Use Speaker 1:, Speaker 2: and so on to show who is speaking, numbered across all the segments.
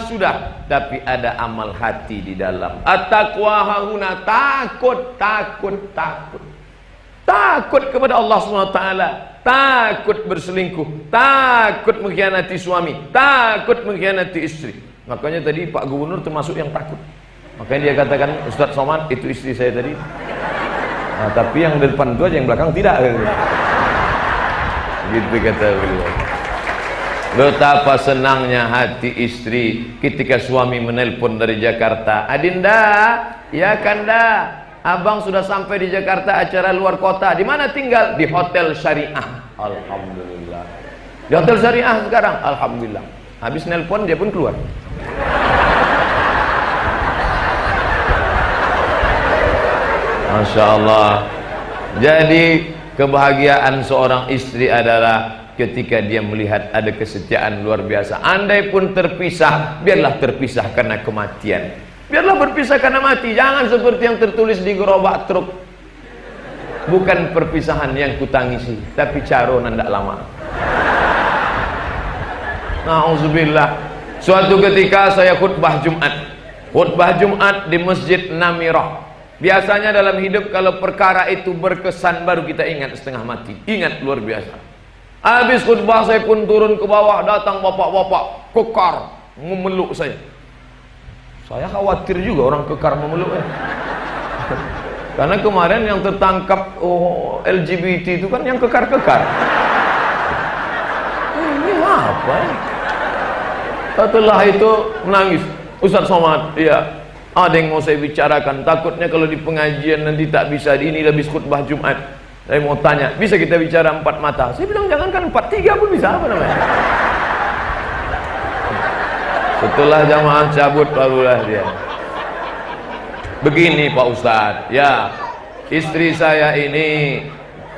Speaker 1: Sudah, tapi ada amal hati di dalam. At-taqwa hahuna, takut kepada Allah SWT, takut berselingkuh, takut mengkhianati suami, takut mengkhianati istri. Makanya tadi Pak Gubernur termasuk yang takut. Makanya dia katakan, Ustadz Somad, itu istri saya tadi. Nah, tapi yang di depan itu aja, yang belakang tidak. Gitu kata beliau. Betapa senangnya hati istri ketika suami menelpon dari Jakarta. Adinda, ya Kanda, abang sudah sampai di Jakarta, acara luar kota. Di mana tinggal? Di Hotel Syariah. Alhamdulillah. Di Hotel Syariah sekarang. Alhamdulillah. Habis nelpon dia pun keluar. Masya Allah. Jadi kebahagiaan seorang istri adalah ketika dia melihat ada kesetiaan luar biasa. Andai pun terpisah, biarlah terpisah karena kematian. Biarlah berpisah karena mati. Jangan seperti yang tertulis di gerobak truk. Bukan perpisahan yang kutangisi, tapi caro nandak lama. Na'udzubillah. Suatu ketika saya khutbah Jumat. Khutbah Jumat di Masjid Namirah. Biasanya dalam hidup kalau perkara itu berkesan baru kita ingat setengah mati. Ingat luar biasa. Habis khutbah saya pun turun ke bawah, datang bapak-bapak kekar memeluk saya. Saya khawatir juga orang kekar memeluk ya. Karena kemarin yang tertangkap LGBT itu kan yang kekar-kekar. Ini apa ya? Setelah itu menangis. Ustadz Somad, ya, ada yang mau saya bicarakan. Takutnya kalau di pengajian nanti tak bisa. Ini habis khutbah Jumat. Saya mau tanya, bisa kita bicara empat mata? Saya bilang jangankan empat, tiga pun bisa, apa namanya? Setelah jamaah cabut barulah dia. Begini Pak Ustadz, ya, istri saya ini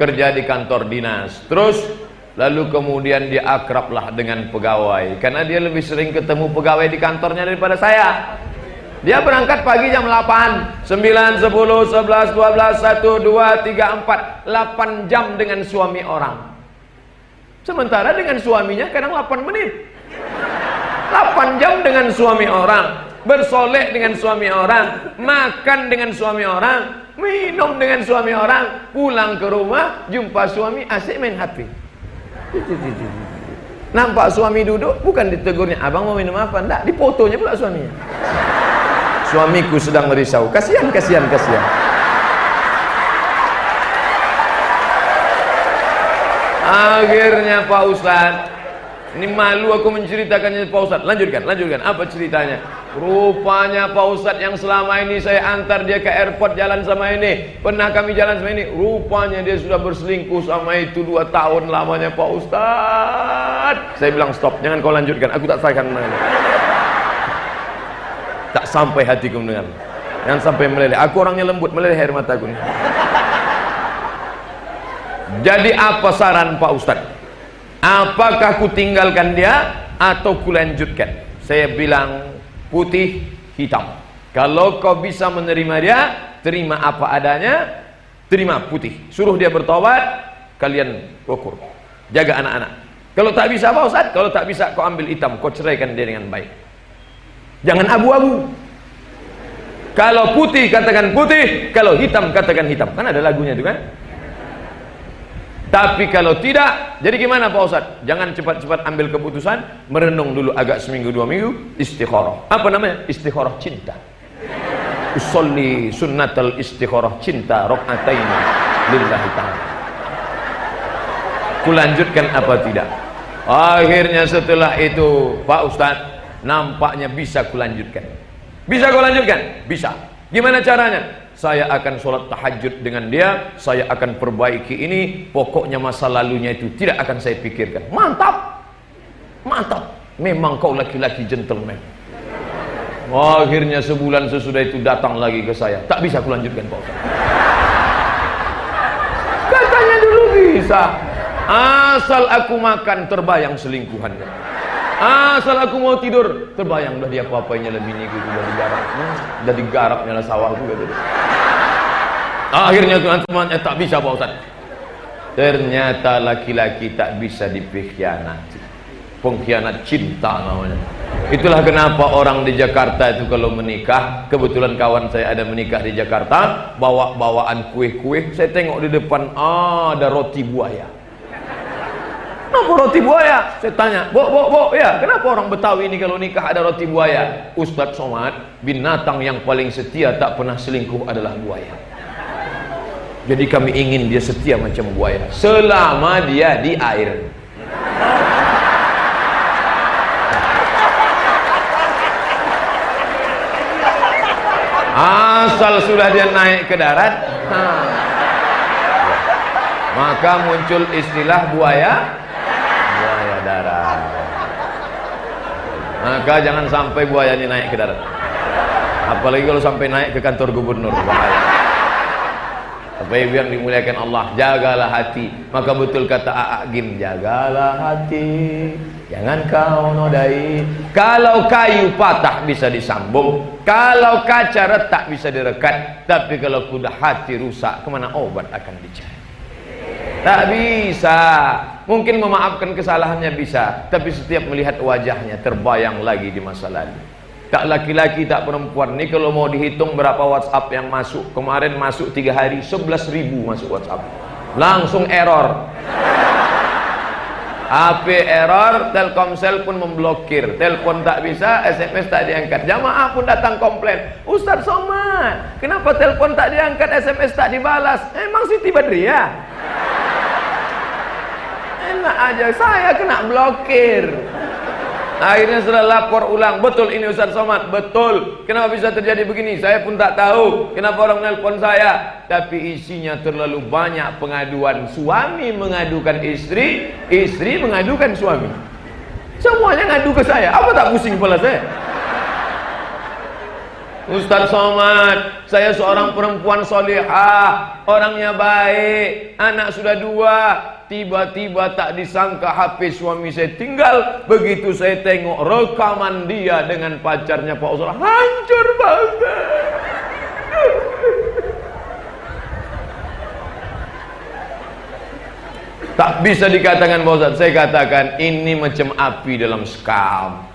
Speaker 1: kerja di kantor dinas. Terus lalu kemudian dia akrablah dengan pegawai, karena dia lebih sering ketemu pegawai di kantornya daripada saya. Dia berangkat pagi jam 8, 9, 10, 11, 12, 1, 2, 3, 4 8 jam dengan suami orang. Sementara dengan suaminya kadang 8 menit. 8 jam dengan suami orang, bersolek dengan suami orang, makan dengan suami orang, minum dengan suami orang, pulang ke rumah, jumpa suami asik main HP. Nampak suami duduk, bukan ditegurnya, abang mau minum apa? Enggak, difotonya pula suaminya. Suamiku sedang merisau. Kasihan. Akhirnya Pak Ustadz, ini malu aku menceritakannya Pak Ustadz. Lanjutkan. Apa ceritanya? Rupanya Pak Ustadz yang selama ini saya antar dia ke airport jalan sama ini, pernah kami jalan sama ini, rupanya dia sudah berselingkuh sama itu 2 tahun lamanya Pak Ustadz. Saya bilang stop, jangan kau lanjutkan. Aku tak sayangkan mana. Tak sampai hatiku mendengar. Jangan sampai meleleh. Aku orangnya lembut, meleleh air mataku nih. Jadi apa saran Pak Ustadz? Apakah ku tinggalkan dia atau ku lanjutkan? Saya bilang putih hitam. Kalau kau bisa menerima dia, terima apa adanya, terima putih. Suruh dia bertobat, kalian ukur. Jaga anak-anak. Kalau tak bisa Pak Ustadz, kalau tak bisa kau ambil hitam, kau ceraikan dia dengan baik. Jangan abu-abu. Kalau putih katakan putih, kalau hitam katakan hitam. Kan ada lagunya itu kan? Tapi kalau tidak, jadi gimana Pak Ustadz? Jangan cepat-cepat ambil keputusan, merenung dulu agak seminggu 2 minggu, istikharah. Apa namanya? Istikharah cinta. Usolli sunnatal istikharah cinta rakaataini lillahi ta'ala. Kulanjutkan apa tidak? Akhirnya setelah itu Pak Ustadz, nampaknya bisa kulanjutkan. Bisa kau lanjutkan? Bisa. Gimana caranya? Saya akan sholat tahajud dengan dia, saya akan perbaiki ini, pokoknya masa lalunya itu tidak akan saya pikirkan. Mantap. Memang kau laki-laki gentleman. Akhirnya sebulan sesudah itu datang lagi ke saya. Tak bisa kulanjutkan Pak Ustaz. bisa. Asal aku makan terbayang selingkuhannya. Asal aku mau tidur terbayang udah dia apa-apanya lebih nih gitu, udah digarap. Udah digarapnya lah sawah juga gitu. Akhirnya teman-teman tak bisa Pak Ustaz. Ternyata laki-laki tak bisa dipengkhianati. Pengkhianat cinta namanya. Itulah kenapa orang di Jakarta itu kalau menikah, kebetulan kawan saya ada menikah di Jakarta, bawa-bawaan kue-kue, saya tengok di depan ada roti buaya. Kenapa roti buaya? Saya tanya, Bo, ya, kenapa orang Betawi ini kalau nikah ada roti buaya? Ustadz Somad, binatang yang paling setia tak pernah selingkuh adalah buaya. Jadi kami ingin dia setia macam buaya selama dia di air. Asal sudah dia naik ke darat, maka muncul istilah buaya darat. Maka jangan sampai buaya ini naik ke darat. Apalagi kalau sampai naik ke kantor gubernur, bahaya. Tapi yang dimuliakan Allah, jagalah hati. Maka betul kata A'agim, jagalah hati, jangan kau nodai. Kalau kayu patah bisa disambung, kalau kaca retak bisa direkat, tapi kalau kuda hati rusak, kemana obat akan dicari? Tak bisa. Mungkin memaafkan kesalahannya bisa, tapi setiap melihat wajahnya terbayang lagi di masa lalu. Tak laki-laki tak perempuan. Ini kalau mau dihitung berapa WhatsApp yang masuk, kemarin masuk 3 hari 11.000 masuk WhatsApp, langsung error. HP error, Telkomsel pun memblokir, telepon tak bisa, SMS tak diangkat. Jamaah pun datang komplain, Ustadz Somad, kenapa telepon tak diangkat, SMS tak dibalas? Emang Siti Badriah? Enak aja, saya kena blokir. Akhirnya setelah lapor ulang, betul ini Ustadz Somad, betul. Kenapa bisa terjadi begini? Saya pun tak tahu. Kenapa orang nelpon saya? Tapi isinya terlalu banyak pengaduan. Suami mengadukan istri, istri mengadukan suami. Semuanya ngadu ke saya. Apa tak pusing kepala saya? Ustadz Somad, saya seorang perempuan solihah, orangnya baik, anak sudah 2. Tiba-tiba tak disangka HP suami saya tinggal. Begitu saya tengok rekaman dia dengan pacarnya Pak Ustadz, hancur banget. Tak bisa dikatakan Pak Ustadz. Saya katakan ini macam api dalam sekam.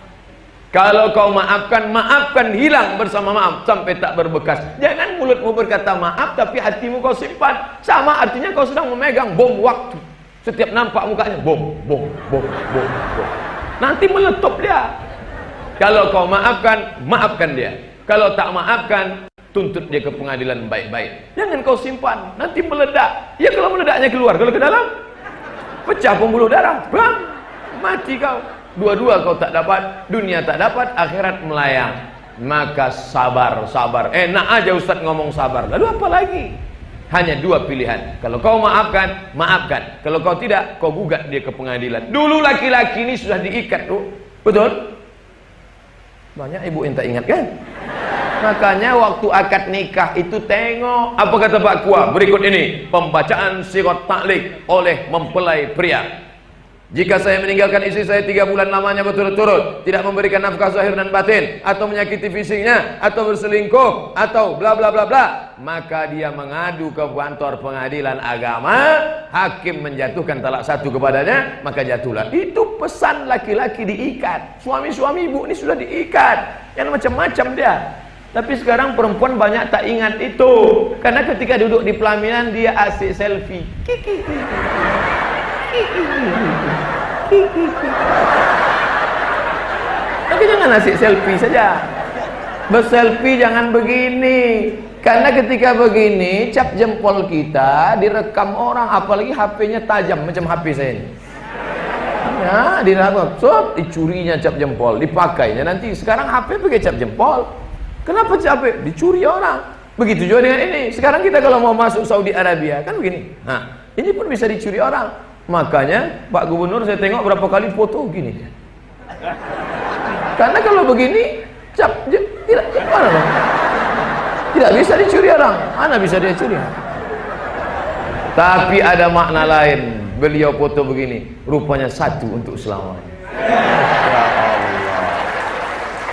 Speaker 1: Kalau kau maafkan, maafkan, hilang bersama maaf sampai tak berbekas. Jangan mulutmu berkata maaf tapi hatimu kau simpan. Sama artinya kau sedang memegang bom waktu. Setiap nampak mukanya bom. Nanti meletup dia. Kalau kau maafkan, maafkan dia. Kalau tak maafkan, tuntut dia ke pengadilan baik-baik. Jangan kau simpan, nanti meledak. Ya kalau meledaknya keluar, kalau ke dalam pecah pembuluh darah, bam, mati kau. Dua-dua kau tak dapat, dunia tak dapat, akhirat melayang. Maka sabar. Enak aja Ustadz ngomong sabar. Lalu apa lagi? Hanya 2 pilihan. Kalau kau maafkan, maafkan. Kalau kau tidak, kau gugat dia ke pengadilan. Dulu laki-laki ini sudah diikat tuh. Betul? Banyak ibu yang tak ingat kan? Makanya waktu akad nikah itu tengok. Apa kata Pak Kua? Berikut ini pembacaan sirat taklik oleh mempelai pria. Jika saya meninggalkan istri saya 3 bulan lamanya berturut-turut, tidak memberikan nafkah zahir dan batin, atau menyakiti fisiknya, atau berselingkuh, atau bla bla bla bla, maka dia mengadu ke kantor pengadilan agama. Hakim menjatuhkan talak 1 kepadanya, maka jatuhlah. Itu pesan laki-laki diikat. Suami-suami ibu ini sudah diikat. Yang macam-macam dia. Tapi sekarang perempuan banyak tak ingat itu, karena ketika duduk di pelaminan dia asik selfie. Tapi jangan asik selfie saja. Berselfie jangan begini. Karena ketika begini, cap jempol kita direkam orang, apalagi HP-nya tajam macam HP saya ini. Ya, direkam, dicurinya cap jempol, dipakainya nanti. Sekarang HP pakai cap jempol. Kenapa HP? Dicuri orang. Begitu juga dengan ini. Sekarang kita kalau mau masuk Saudi Arabia kan begini. Nah, ini pun bisa dicuri orang. Makanya Pak Gubernur saya tengok berapa kali foto gini. Karena kalau begini tidak bisa dicuri orang. Mana bisa dia curi? Tapi ada makna lain. Beliau foto begini, rupanya satu untuk selamanya. Ya Allah.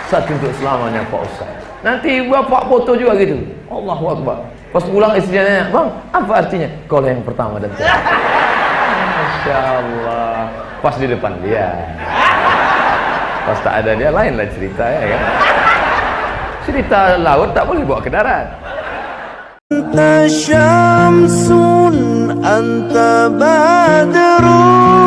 Speaker 1: Satu untuk selamanya Pak Ustaz. Nanti bapak foto juga gitu. Allahu Akbar. Pas pulang istrinya nanya, "Bang, apa artinya?" Kalau yang pertama dan terakhir. Masya Allah. Pas di depan dia. Pas tak ada dia, lain lah cerita ya kan. Cerita laut tak boleh bawa ke darat.
Speaker 2: Anta syamsun, anta badrun.